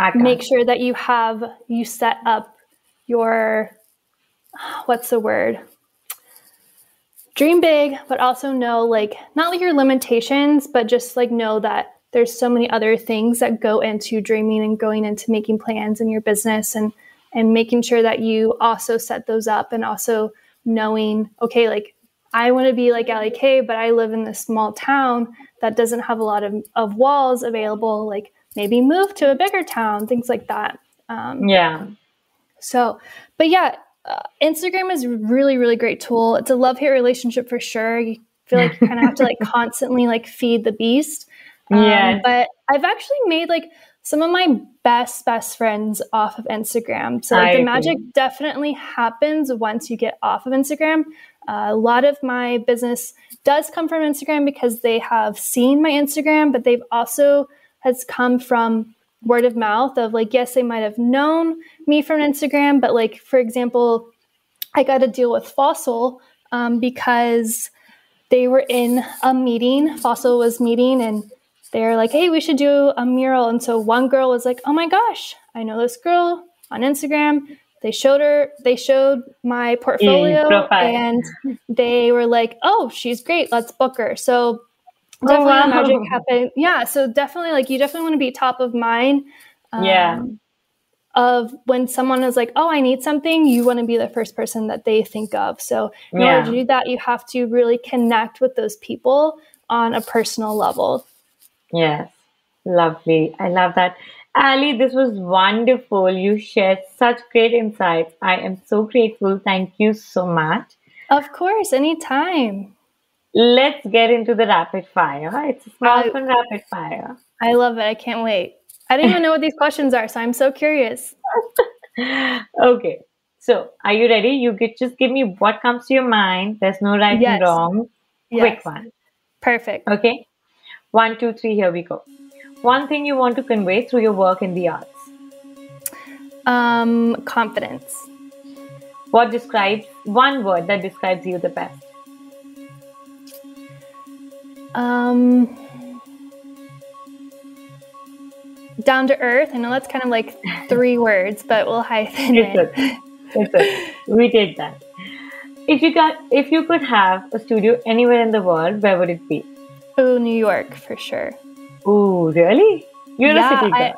I make can't. sure that you set up your, what's the word? Dream big, but also know like, not like your limitations, but just like know that there's so many other things that go into dreaming and going into making plans in your business, and making sure that you also set those up, and also knowing, okay, like I want to be like Alli Koch, but I live in this small town that doesn't have a lot of walls available. Like maybe move to a bigger town, things like that. Yeah. So, but yeah, Instagram is a really, really great tool. It's a love-hate relationship for sure. You feel like you kind of have to like constantly like feed the beast. Yes, But I've actually made like some of my best friends off of Instagram. So like I the magic agree. definitely happens once you get off of Instagram. A lot of my business does come from Instagram because they have seen my Instagram, but they've also has come from word of mouth of like, yes, they might have known me from Instagram, but like, for example, I got to deal with Fossil because they were in a meeting. Fossil was meeting, and they're like, hey, we should do a mural. And so one girl was like, oh my gosh, I know this girl on Instagram. They showed my In portfolio, profile. and they were like, oh, she's great. Let's book her. So Oh, definitely the magic wow. happened. Yeah. So definitely like, you definitely want to be top of mind. Yeah, Of when someone is like, oh, I need something, you want to be the first person that they think of. So in order to yeah. do that, you have to really connect with those people on a personal level. Yes, lovely. I love that. Ali, this was wonderful. You shared such great insights. I am so grateful. Thank you so much. Of course, anytime. Let's get into the rapid fire. It's a small, I fun rapid fire. I love it. I can't wait. I don't even know what these questions are, so I'm so curious. Okay, so are you ready? You could just give me what comes to your mind. There's no right and Yes. wrong. Quick Yes. one. Perfect. Okay, one, two, three, here we go. One thing you want to convey through your work in the arts. Confidence. What describes one word that describes you the best? Um, Down to earth. I know that's kind of like 3 words, but we'll hyphen It's it. okay. It's okay. We did that. If you could have a studio anywhere in the world, where would it be? Oh, New York for sure. Ooh, really? You're a Yeah, city girl.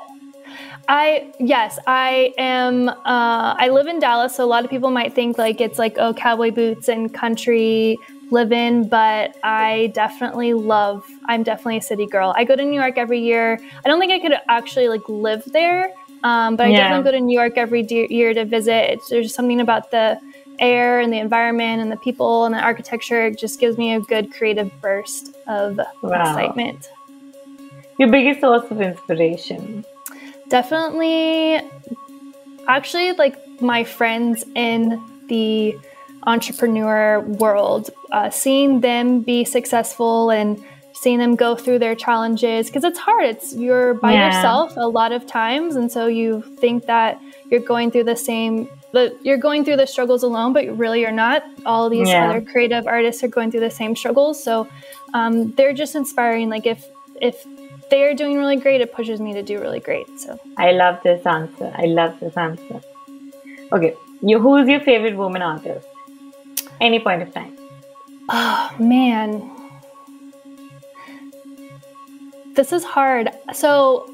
yes, I am. I live in Dallas, so a lot of people might think like it's like, oh, cowboy boots and country living, but I'm definitely a city girl. I go to New York every year. I don't think I could actually like live there, but I definitely Yeah. go to New York every year to visit. There's something about the air and the environment and the people and the architecture. It just gives me a good creative burst of Wow. excitement. Your biggest source of inspiration. Definitely, actually, like my friends in the entrepreneur world, seeing them be successful and seeing them go through their challenges, because it's hard. You're by yourself a lot of times, and so you think that you're going through you're going through the struggles alone, but really you're not. All these other creative artists are going through the same struggles, so they're just inspiring. Like if they're doing really great, it pushes me to do really great. So I love this answer. Okay, who's your favorite woman artist? Any point of time. Oh man, this is hard. So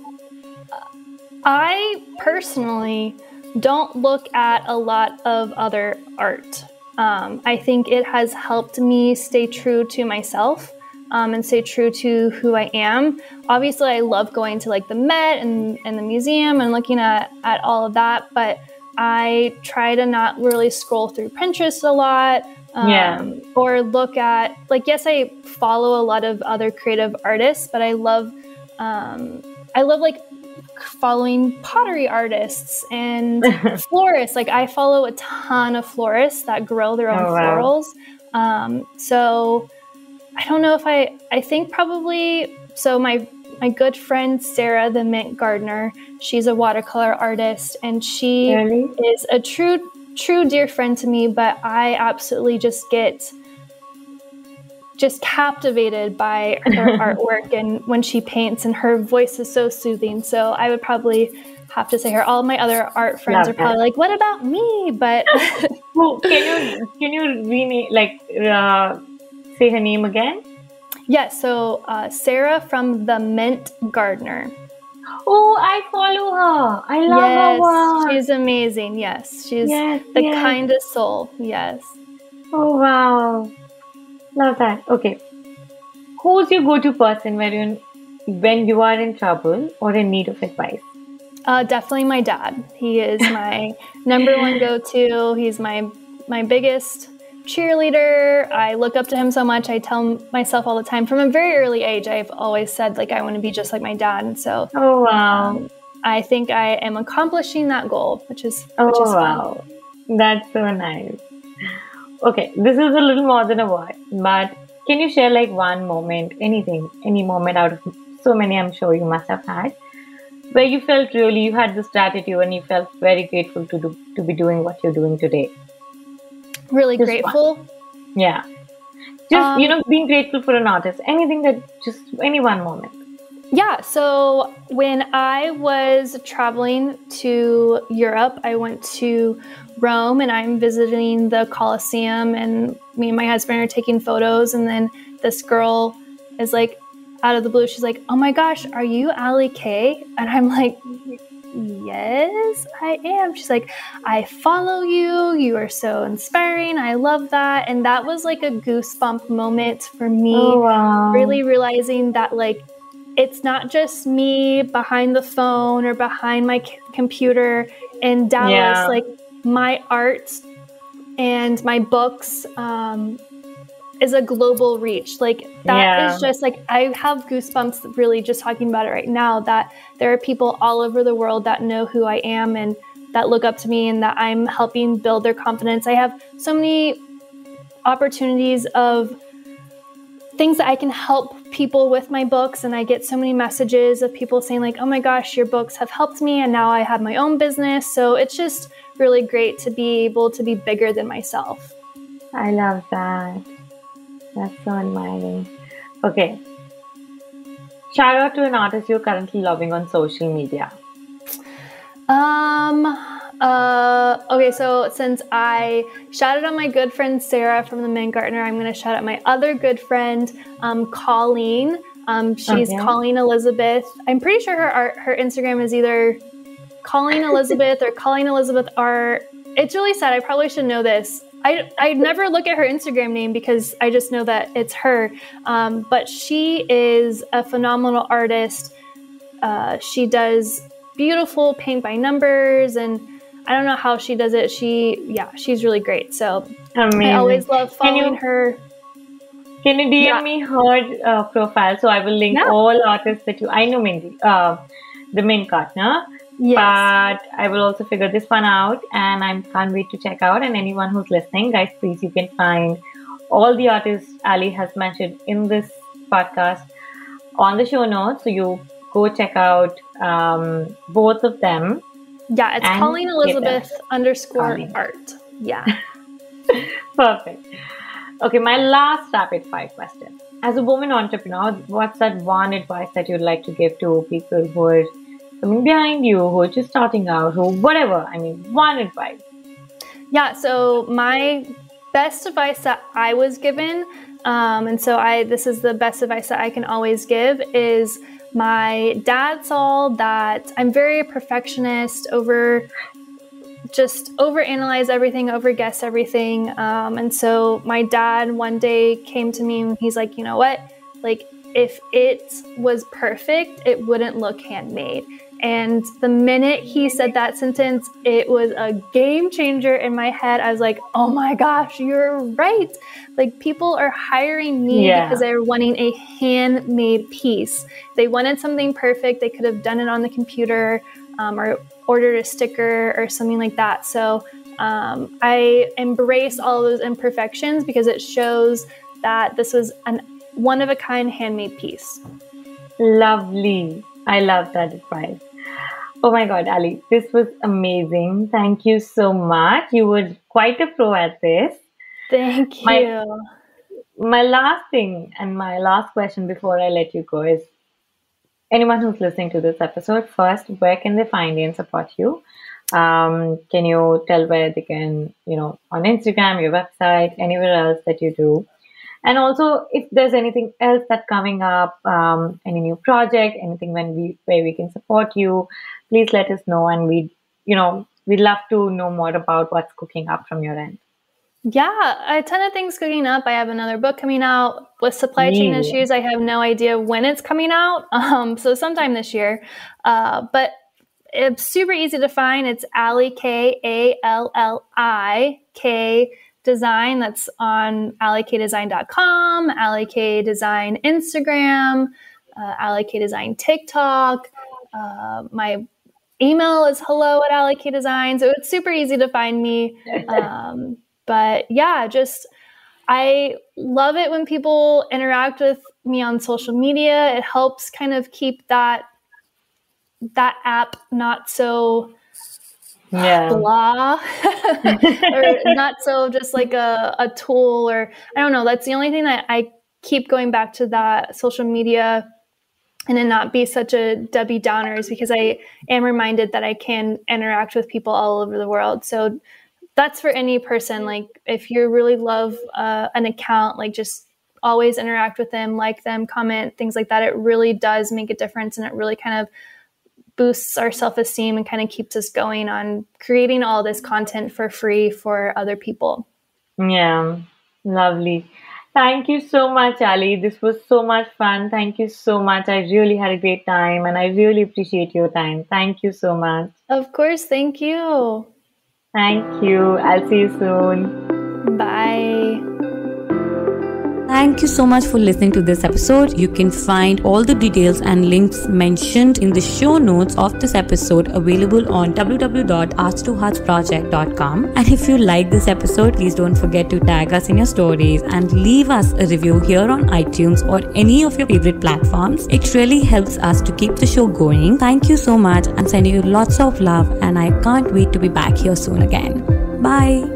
I personally don't look at a lot of other art. I think it has helped me stay true to myself. And stay true to who I am. Obviously, I love going to like the Met and the museum and looking at all of that, but I try to not really scroll through Pinterest a lot or look at, like, yes, I follow a lot of other creative artists, but I love like following pottery artists and florists. Like I follow a ton of florists that grow their own florals. So I don't know if I think probably, so my good friend, Sarah, the mint gardener, she's a watercolor artist, and she is a true dear friend to me, but I absolutely just get captivated by her artwork and when she paints, and her voice is so soothing. So I would probably have to say her. All my other art friends are probably like, what about me? But well, can you say her name again? Yes, so Sarah from the Mint Gardener. Oh, I follow her. I love her work. She's amazing. Yes, she's the kindest soul. Yes. Oh, wow. Love that. Okay. Who's your go-to person when you are in trouble or in need of advice? Definitely my dad. He is my number one go-to. He's my biggest cheerleader. I look up to him so much. I tell myself all the time from a very early age, I've always said like I want to be just like my dad. And so I think I am accomplishing that goal, which is fun. That's so nice. Okay, this is a little more than a word, but can you share like one moment, any moment out of so many I'm sure you must have had, where you felt really, you had this gratitude and you felt very grateful to be doing what you're doing today? Really just grateful? One. Yeah. Just, being grateful for an artist. Any one moment. Yeah. So when I was traveling to Europe, I went to Rome and I'm visiting the Colosseum, and me and my husband are taking photos. And then this girl is like, out of the blue, she's like, oh my gosh, are you Alli Koch? And I'm like, yes, I am. She's like, I follow you. You are so inspiring. I love that. And that was like a goosebump moment for me, really realizing that like, it's not just me behind the phone or behind my computer in Dallas. Like my art and my books is a global reach. Like that is just like, I have goosebumps really just talking about it right now, that there are people all over the world that know who I am and that look up to me and that I'm helping build their confidence. I have so many opportunities of things that I can help people with my books, and I get so many messages of people saying like, oh my gosh, your books have helped me and now I have my own business. So it's just really great to be able to be bigger than myself. I love that. That's so admiring. Okay. Shout out to an artist you're currently loving on social media. Okay, so since I shouted out my good friend Sarah from the Mint Gardener, I'm going to shout out my other good friend, Colleen. She's Colleen Elizabeth. I'm pretty sure her Instagram is either Colleen Elizabeth or Colleen Elizabeth Art. It's really sad. I probably should know this. I never look at her Instagram name because I just know that it's her. But she is a phenomenal artist. She does beautiful paint by numbers, and I don't know how she does it. She's really great. So amazing. I always love following her. Can you DM me her profile? So I will link all artists that I know mainly, the Mint Gardener. Yes. but I will also figure this one out, and I can't wait to check out. And anyone who's listening, guys, please, you can find all the artists Alli has mentioned in this podcast on the show notes. So you go check out both of them. Yeah, it's and Colleen Elizabeth _ Colleen. art. Yeah. Perfect. Okay, my last rapid fire question. As a woman entrepreneur, what's that one advice that you'd like to give to people who are coming behind you, who are just starting out, who whatever? I mean, one advice. Yeah, so my best advice that I was given, and so this is the best advice that I can always give, is my dad saw that I'm very perfectionist, overanalyze everything, overguess everything. And so my dad one day came to me and he's like, you know what? Like, if it was perfect, it wouldn't look handmade. And the minute he said that sentence, it was a game changer in my head. I was like, oh my gosh, you're right. Like, people are hiring me because they're wanting a handmade piece. They wanted something perfect. They could have done it on the computer, or ordered a sticker or something like that. So I embrace all those imperfections because it shows that this was a one-of-a-kind handmade piece. Lovely. I love that advice. Oh my God, Alli, this was amazing. Thank you so much. You were quite a pro at this. Thank you. My last thing and my last question before I let you go is, anyone who's listening to this episode, first, where can they find you and support you? Can you tell where they can, on Instagram, your website, anywhere else that you do? And also, if there's anything else that's coming up, any new project, anything where we can support you, please let us know. And we'd love to know more about what's cooking up from your end. Yeah, a ton of things cooking up. I have another book coming out with supply chain issues. I have no idea when it's coming out. So sometime this year. But it's super easy to find. It's Alli, K-A-L-L-I-K Design. That's on allikdesign.com, Alli K Design Instagram, Alli K Design TikTok. My email is hello@allikdesign. So it's super easy to find me. But yeah, I love it when people interact with me on social media. It helps kind of keep that app not so blah, or not so just like a tool, or I don't know. That's the only thing that I keep going back to, that social media, and then not be such a Debbie Downer, is because I am reminded that I can interact with people all over the world. So that's for any person. Like, if you really love an account, like, just always interact with them, like them, comment, things like that. It really does make a difference, and it really kind of boosts our self-esteem and kind of keeps us going on creating all this content for free for other people. Yeah, lovely. Thank you so much, Alli. This was so much fun. Thank you so much. I really had a great time, and I really appreciate your time. Thank you so much. Of course. Thank you. Thank you. I'll see you soon. Bye. Thank you so much for listening to this episode. You can find all the details and links mentioned in the show notes of this episode available on www.arts2heartsproject.com. And if you like this episode, please don't forget to tag us in your stories and leave us a review here on iTunes or any of your favorite platforms. It really helps us to keep the show going. Thank you so much. I'm sending you lots of love, and I can't wait to be back here soon again. Bye.